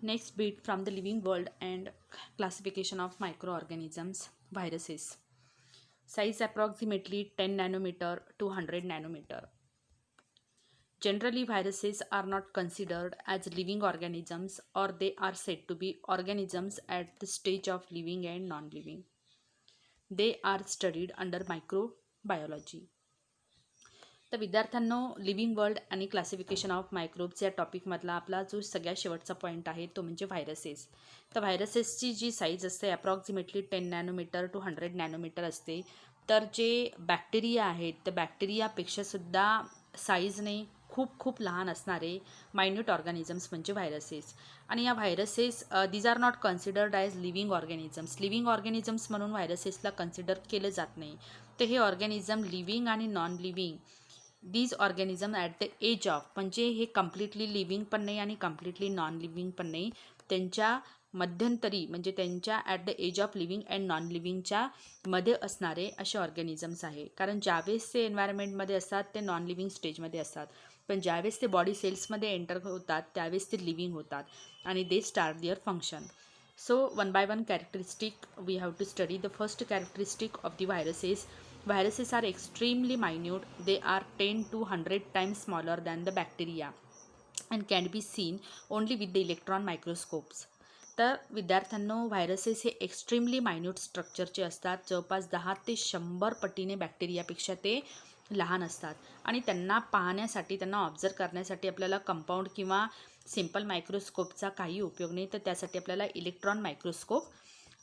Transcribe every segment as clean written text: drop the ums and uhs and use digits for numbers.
Next bit from the living world and classification of microorganisms, viruses. Size approximately 10 nanometer to 100 nanometer. Generally, viruses are not considered as living organisms, or they are said to be organisms at the stage of living and non-living. They are studied under microbiology. तर विद्यार्थ्यांनो, living world आणि classification of microbes या टॉपिकमधला आपला जो सगळ्यात शेवटचा point आहे तो म्हणजे व्हायरसेस. तर व्हायरसेसची जी साईज असते अप्रॉक्सिमेटली 10 नॅनोमीटर टू 100 नॅनोमीटर असते. तर जे बॅक्टेरिया आहेत त्या बॅक्टेरियापेक्षासुद्धा साईजने खूप खूप लहान असणारे मायन्यूट ऑर्गॅनिझम्स म्हणजे व्हायरसेस. आणि या viruses these are not considered as living organisms. Living organisms म्हणून व्हायरसेसला कन्सिडर केलं जात नाही. तर हे ऑर्गॅनिझम लिव्हिंग आणि non living these organism at the age of, म्हणजे हे कम्प्लिटली लिव्हिंग पण नाही आणि कम्प्लिटली नॉन लिव्हिंग पण नाही, त्यांच्या मध्यंतरी म्हणजे त्यांच्या at the age of living and non लिव्हिंगच्या मध्ये असणारे असे ऑर्गॅनिझम्स आहे. कारण ज्यावेळेस ते एन्व्हायरमेंटमध्ये असतात ते नॉन लिव्हिंग स्टेजमध्ये असतात, पण ज्यावेळेस ते बॉडी सेल्समध्ये एंटर होतात त्यावेळेस ते लिव्हिंग होतात आणि they start there function. So one by one characteristic we have to study. The first characteristic of the viruses. Viruses are extremely minute. They are 10 to 100 times smaller than the bacteria and can be seen only with the electron microscopes. तर विद्यार्थ्यांनो, viruses हे extremely minute स्ट्रक्चरचे असतात. जवळपास 10 ते 100 पटीने बॅक्टेरियापेक्षा ते लहान असतात आणि त्यांना पाहण्यासाठी, त्यांना ऑब्झर्व करण्यासाठी आपल्याला कंपाऊंड किंवा सिंपल मायक्रोस्कोपचा काही उपयोग नाही, तर त्यासाठी आपल्याला इलेक्ट्रॉन मायक्रोस्कोप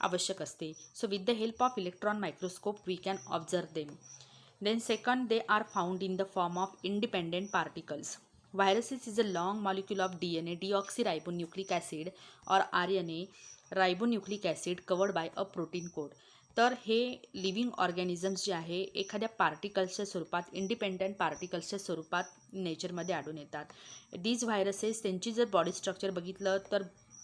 आवश्यक असते. So with the help of electron microscope we can observe them. Then second, they are found in the form of independent particles. Viruses is a long molecule of DNA, deoxyribonucleic acid or RNA, ribonucleic acid covered by a protein code. तर हे living organisms जे आहे एखाद्या पार्टिकल्सच्या स्वरूपात, independent पार्टिकल्सच्या स्वरूपात नेचरमध्ये आढळून येतात. These viruses त्यांची जर बॉडी स्ट्रक्चर बघितलं तर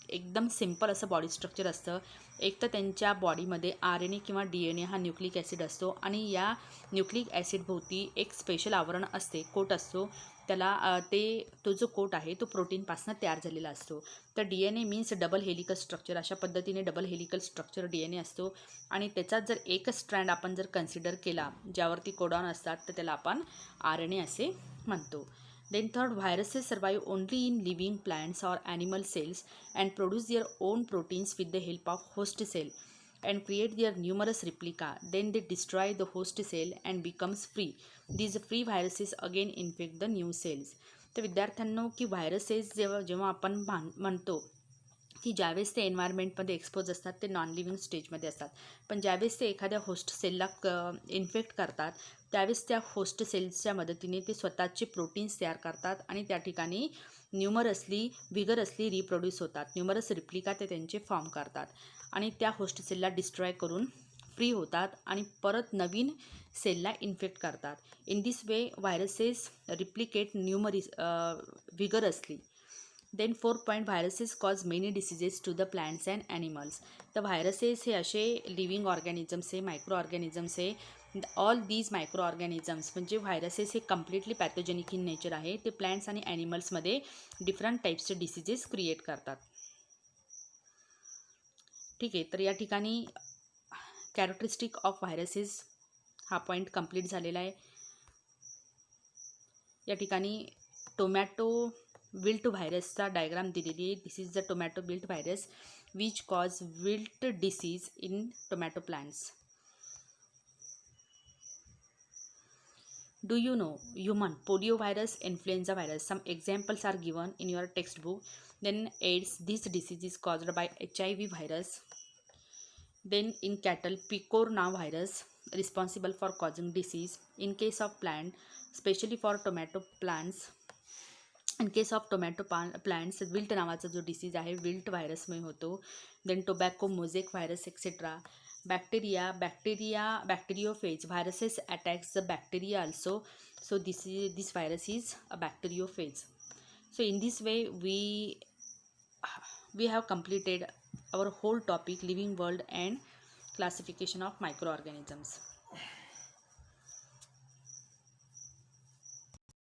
एकदम सिम्पल असं बॉडी स्ट्रक्चर असतं. एक तर त्यांच्या बॉडीमध्ये RNA किंवा DNA हा न्यूक्लिक ॲसिड असतो आणि या न्यूक्लिक ॲसिडभोवती एक स्पेशल आवरण असते, कोट असतो. त्याला तो जो कोट आहे तो प्रोटीनपासून तयार झालेला असतो. तर DNA means double helical structure. अशा पद्धतीने डबल हेलिकल स्ट्रक्चर DNA असतो आणि त्याचाच जर एकच स्ट्रँड आपण जर कन्सिडर केला ज्यावरती कोडॉन असतात तर त्याला आपण RNA असे म्हणतो. Then third, viruses survive only in living plants or animal cells and produce their own proteins with the help of host cell and create their numerous replica. Then they destroy the host cell and becomes free. These free viruses again infect the new cells. तर विद्यार्थ्यांनो, की viruses जेव्हा आपण म्हणतो की ज्यावेळेस ते एन्व्हायरमेंटमध्ये expose असतात ते नॉन लिव्हिंग स्टेजमध्ये असतात, पण ज्यावेळेस ते एखाद्या होस्ट सेलला इन्फेक्ट करतात त्यावेळेस त्या होस्ट सेल्सच्या मदतीने ते स्वतःचे प्रोटीन्स तयार करतात आणि त्या ठिकाणी व्हिगरसली रिप्रोड्यूस होतात. न्यूमरस रिप्लिका ते त्यांचे फॉर्म करतात आणि त्या होस्ट सेलला डिस्ट्रॉय करून फ्री होतात आणि परत नवीन सेलला इन्फेक्ट करतात. In this way viruses replicate vigorously. Then fourth point, viruses cause many diseases to the plants and animals. तर व्हायरसेस हे असे लिव्हिंग ऑर्गॅनिझम्स आहे, मायक्रो ऑर्गॅनिझम्स आहे. ऑल दीज मायक्रो ऑर्गॅनिझम्स म्हणजे व्हायरसेस हे कम्प्लिटली पॅथोजेनिक इन नेचर आहे. ते plants आणि ॲनिमल्समध्ये डिफरंट टाईप्सचे डिसीजेस क्रिएट करतात. ठीक आहे, तर या ठिकाणी कॅरेक्टरिस्टिक ऑफ व्हायरसेस हा पॉईंट कंप्लीट झालेला आहे. या ठिकाणी टोमॅटो विल्ट व्हायरसचा डायग्राम दिलेली आहे. This is the tomato wilt virus which cause wilt disease in tomato plants. Do you know human poliovirus, influenza virus? Some examples are given in your textbook. Then AIDS, this disease is caused by HIV virus. Then in cattle, picorna virus responsible for causing disease. In case of plant, especially for tomato plants, in case of tomato plants, wilt नावाचा जो disease आहे wilt व्हायरसमुळे होतो. Then tobacco mosaic virus etcetera. Bacteriophage viruses attacks the bacteria also. So this virus is a bacteriophage. So in this way we have completed our whole topic, living world and classification of microorganisms.